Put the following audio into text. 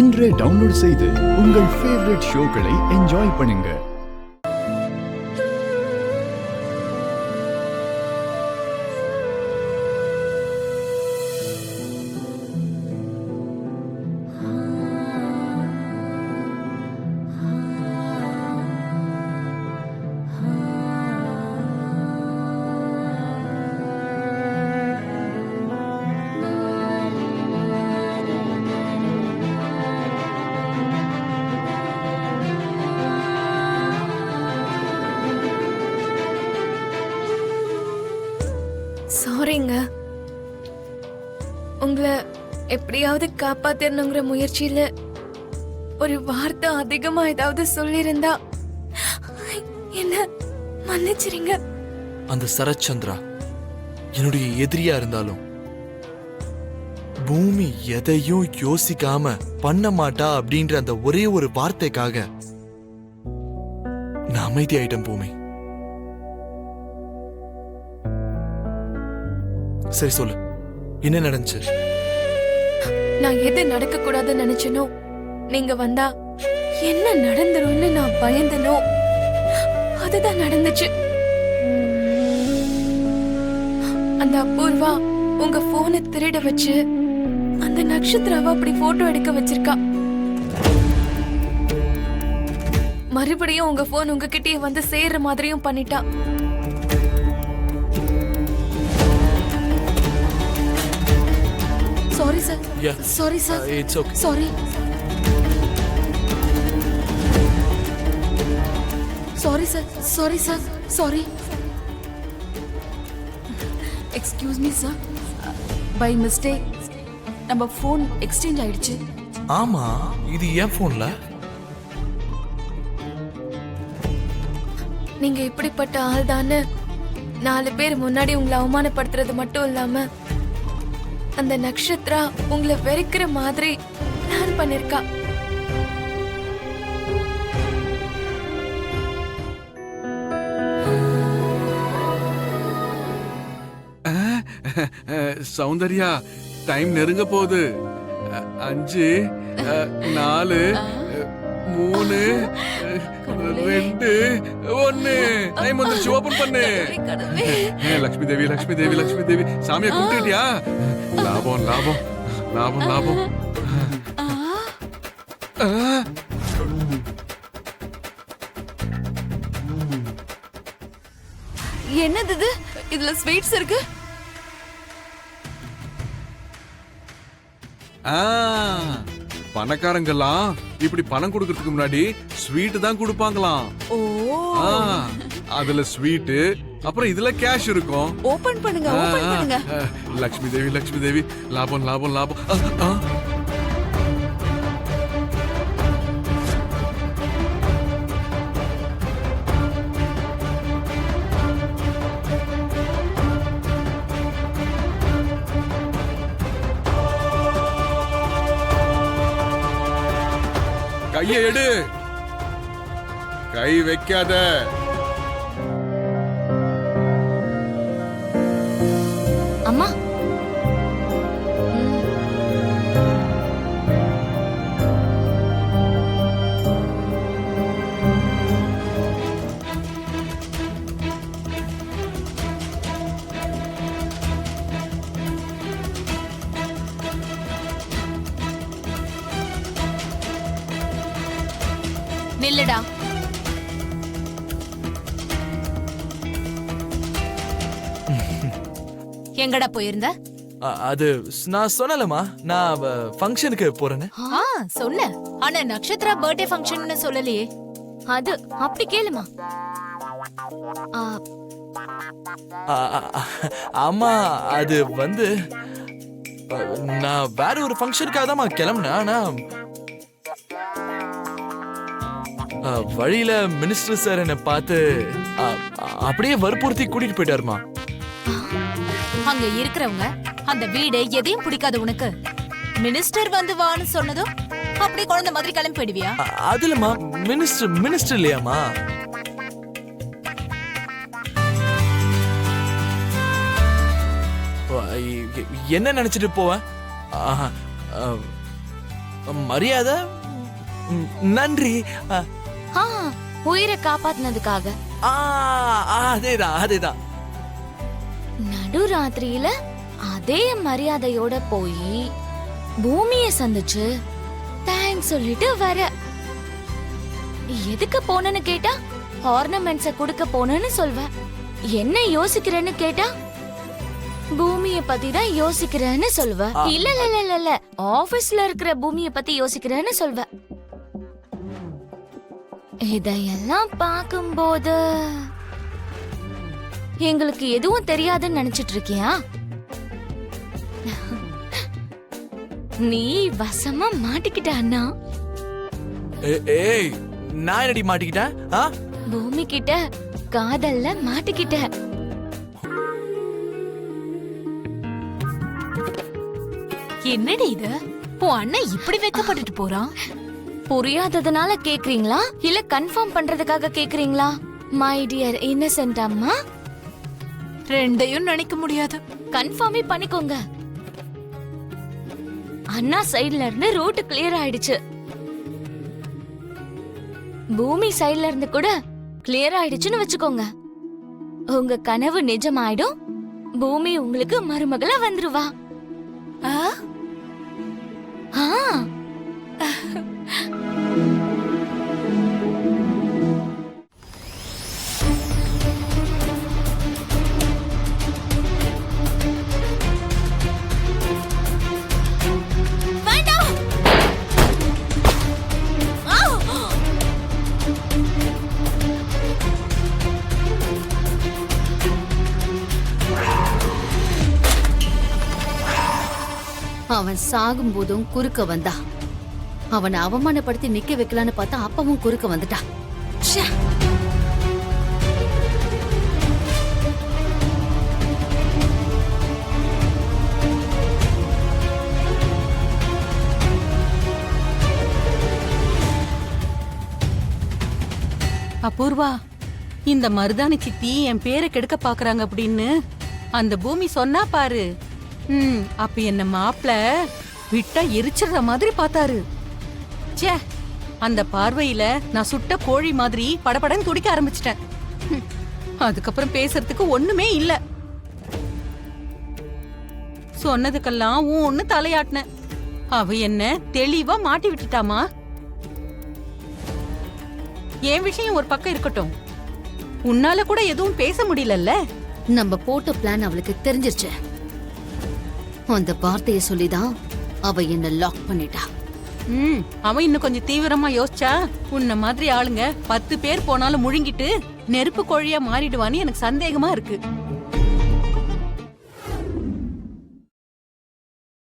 இன்றே டவுன்லோட் செய்து உங்கள் ஃபேவரட் ஷோக்களை என்ஜாய் பண்ணுங்க. சாரிங்க, உங்களை எப்படியாவது காப்பாத்தணுங்கிற முயற்சியில ஒரு வார்த்தை அதிகமா ஏதாவது சொல்லியிருந்தா என்ன மன்னிச்சிருங்க. அந்த சரத்சந்திரா என்னுடைய எதிரியா இருந்தாலும் பூமி எதையும் யோசிக்காம பண்ண மாட்டா அப்படின்ற அந்த ஒரே ஒரு வார்த்தைக்காக நான் அமைதியாயிட்டேன் பூமி. சரி சொல்லு, என்ன நடந்துச்சு? நான் எது நடக்க கூடாதுன்னு நினைச்சனோ நீங்க வந்தா என்ன நடந்துரும்னு நான் பயந்தனோ அதுதான் நடந்துச்சு. அந்த அபூர்வா உங்க போனை திருட வச்சு அந்த நட்சத்திராவை அப்படி போட்டோ எடுக்க வச்சிருக்கா. மறுபடியும் உங்க போன் உங்ககிட்டயே வந்து சேர்ற மாதிரியும் பண்ணிட்டா. Sorry sir. Yeah. Sorry sir. It's okay. Sorry. Sorry sir. Sorry sir. Sorry. Excuse me sir. By mistake நம்ம phone exchange ஆயிடுச்சு. ஆமா, இது என் போன்ல. நீங்க இப்படிப்பட்ட ஆள் தானே 4 பேர் முன்னாடி உங்களை அவமானப்படுத்துறது மட்டும் இல்லாம அந்த நட்சத்திரா உங்களை வெறுக்கிற மாதிரி பிளான் பண்ணிருக்கா. சௌந்தர்யா, டைம் நெருங்க போகுது. 5 4 3 2 1 டைம் வந்துருச்சு. ஓபன் பண்ணு. லட்சுமி தேவி, லட்சுமி தேவி, லட்சுமி தேவி. சாமியை கும்பிட்டுட்டியா? லாபம் லாபம் லாபம் லாபம். என்னது இது? இதுல ஸ்வீட்ஸ் இருக்கு. பணக்காரங்கெல்லாம் இப்படி பணம் கொடுக்கறதுக்கு முன்னாடி ஸ்வீட் தான் கொடுப்பாங்களாம். அதுல ஸ்வீட், அப்புறம் இதுல கேஷ் இருக்கும். ஓபன் பண்ணுங்க, ஓபன் பண்ணுங்க. லட்சுமி தேவி, லட்சுமி தேவி. லாபம் லாபம் லாபம். கையை எடு, கை வைக்காத. அம்மா, நில்லுடா. எங்கடா போயிருந்த? அது நான் சொன்னலமா, நான் ஃபங்க்ஷனுக்கு போறேன்னு. சொன்ன, ஆனா நட்சத்திரா பர்த்டே ஃபங்க்ஷன்னு சொல்லலையே. அது அப்படி கேளுமா. ஆமா, அது வந்து நான் வேற ஒரு ஃபங்க்ஷனுக்காக தான் கிளம்புனேன். ஆனா வழியில மினிஸ்டர் சார் என்ன பார்த்து அப்படியே வற்புறுத்தி கூட்டிட்டு போயிட்டாருமா. அங்க இருக்கிறவங்க அந்த வீடு எதையும் பிடிக்காது உனக்கு. மினிஸ்டர் வந்து வான்னு சொன்னதும் அப்படியே குழந்தை மாதிரி கிளம்பி போயிடுவியா? அதுலமா மினிஸ்டர் இல்லையாமா. என்ன நினைச்சிட்டு போவேன்? மரியாதை நன்றி. ஆ, உயிரை காப்பாத்தினதுக்காக. அதேதான் அதேதான். நடுராத்திரியில அதே மரியாதையோட போய் பூமிய சந்திச்சு தேங்க்ஸ் சொல்லிட்டு வர. எதுக்கு போனேன்னு கேட்டா ஆர்னமெண்ட்ஸ குடுக்க போனேன்னு சொல்வ. என்ன யோசிக்கிறேன்னு கேட்டா பூமிய பத்தி தான் யோசிக்கிறேன்னு சொல்வ. இல்ல இல்ல இல்ல இல்ல ஆபீஸ்ல இருக்கிற பூமிய பத்தி யோசிக்கிறேன்னு சொல்வ. இதையெல்லாம் பார்க்கும்போது எங்களுக்கு எதுவும் தெரியாதுன்னு நினைச்சிட்டு இருக்கியா? நீ வசமா மாட்டிக்கிட்ட அண்ணா. ஏய் நான் என்னடி மாட்டிக்கிட்டேன்? பூமி கிட்ட காதல்ல மாட்டிக்கிட்ட. என்னடி இது? உன் அண்ணன் இப்படி வெக்கப்பட்டுட்டு போறான். புரியாததுனால கேக்குறீங்களா இல்ல கன்ஃபார்ம் பண்றதுக்காக கேக்குறீங்களா? மை டியர் இன்னசென்ட் அம்மா, ரெண்டையும் நினைக்க முடியாது. கன்ஃபார்மே பண்ணிக்கோங்க. அண்ணா சைடுல இருந்து ரூட் கிளியர் ஆயிடுச்சு. பூமி சைடுல இருந்து கூட கிளியர் ஆயிடுச்சுன்னு வச்சுக்கோங்க. உங்க கனவு நிஜமாயிடும். பூமி உங்களுக்கு மருமகளா வந்துருவா. ஆ? ஆ. அவன் சாகும் போதும் குறுக்க வந்தா. அவனை அவமானப்படுத்தி நிக்க வைக்கலான்னு பார்த்தா அப்பவும் குறுக்க வந்துட்டா. ச்சே. அபூர்வா, இந்த மருதாணி சித்தி என் பேரை கெடுக்க பாக்குறாங்க அப்படின்னு அந்த பூமி சொன்னா பாரு. அப்ப என்ன மாப்பிள விட்டா எரிச்சிடுற மாதிரி பார்த்தாரு. ச்சே, அந்த பார்வையில நான் சுட்ட கோழி மாதிரி படபடன்னு துடிக்க ஆரம்பிச்சிட்டேன். அதுக்கப்புறம் பேசுறதுக்கு ஒண்ணுமே இல்ல. சொன்னதுக்கெல்லாம் ஒண்ணு தலையாட்டின. அவ என்ன தெளிவா மாட்டி விட்டுட்டாமா. என் விஷயம் ஒரு பக்கம் இருக்கட்டும், உன்னால கூட எதுவும் பேச முடியலல்ல. நம்ம போட்ட பிளான் அவளுக்கு தெரிஞ்சிருச்சு. அந்த வார்த்தைய சொல்லிதான் அவ என்ன லாக் பண்ணிட்டா. அவன் இன்னும் கொஞ்சம் தீவிரமா யோசிச்சா உன்ன மாதிரி ஆளுங்க 10 பேர் போனாலும் முழுங்கிட்டு நெருப்பு கோழியா மாறிடுவான்னு எனக்கு சந்தேகமா இருக்கு.